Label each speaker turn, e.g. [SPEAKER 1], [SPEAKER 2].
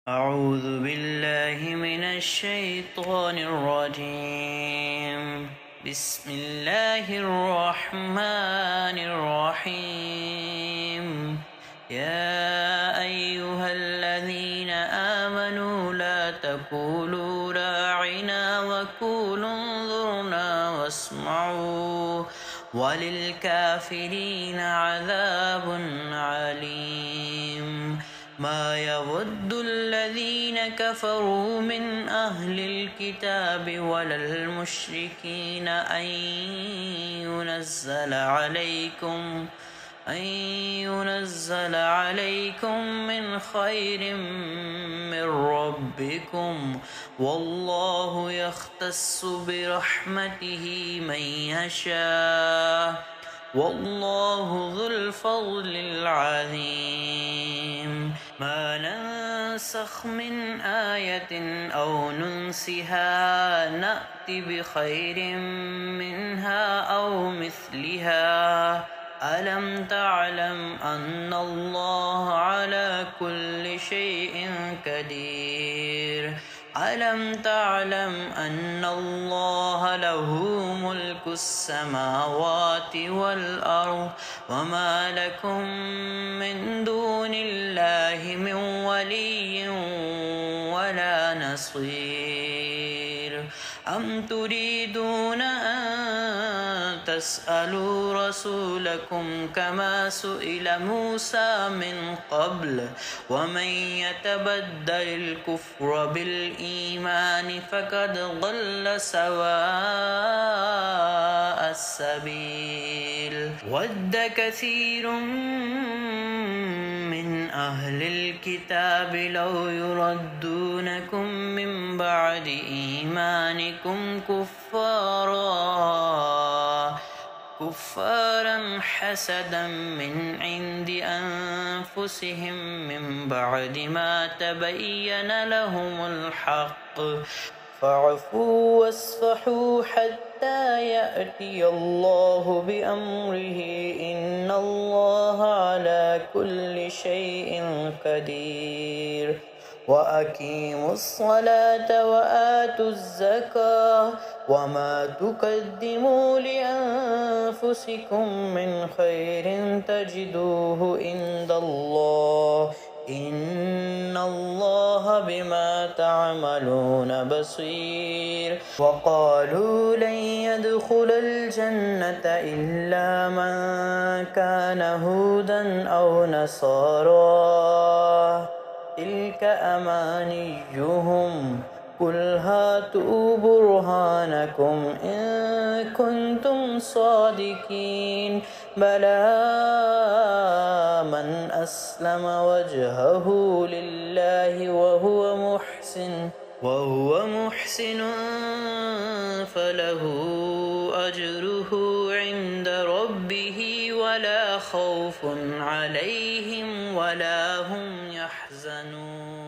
[SPEAKER 1] أعوذ بالله من الشيطان الرجيم. بسم الله الرحمن الرحيم. يا أيها الذين آمنوا لا تقولوا راعنا وقولوا انظرنا واسمعوا وللكافرين عذاب عليم. ما يود الذين كفروا من أهل الكتاب ولا المشركين أن ينزل عليكم من خير من ربكم، والله يختص برحمته من يشاء، والله ذو الفضل العظيم. ما ننسخ من آية أو ننسها نأت بخير منها أو مثلها. ألم تعلم أن الله على كل شيء قدير؟ ألم تعلم أن الله له ملك السماوات والأرض، وما لكم من دون الله من ولي ولا نصير. أم تريدون أن تسألوا رسولكم كما سئل موسى من قبل؟ ومن يتبدل الكفر بالإيمان فقد ضل سواء السبيل. ود كثير من أهل الكتاب لو يردونكم من بعد إيمانكم كفارا حسدا من عند أنفسهم من بعد ما تبين لهم الحق، فاعفوا واصفحوا حتى يأتي الله بأمره، إن الله على كل شيء قدير. وأقيموا الصلاة وآتوا الزكاة، وما تقدموا لأنفسكم من خير تجدوه عند الله، إن الله بما تعملون بصير. وقالوا لن يدخل الجنة إلا من كان هودا أو نصارى، تلك أمانيهم، قل هاتوا برهانكم إن كنتم صادقين. بلى من أسلم وجهه لله وهو محسن فله أجره عند ربه ولا خوف عليهم ولا هم يحزنون.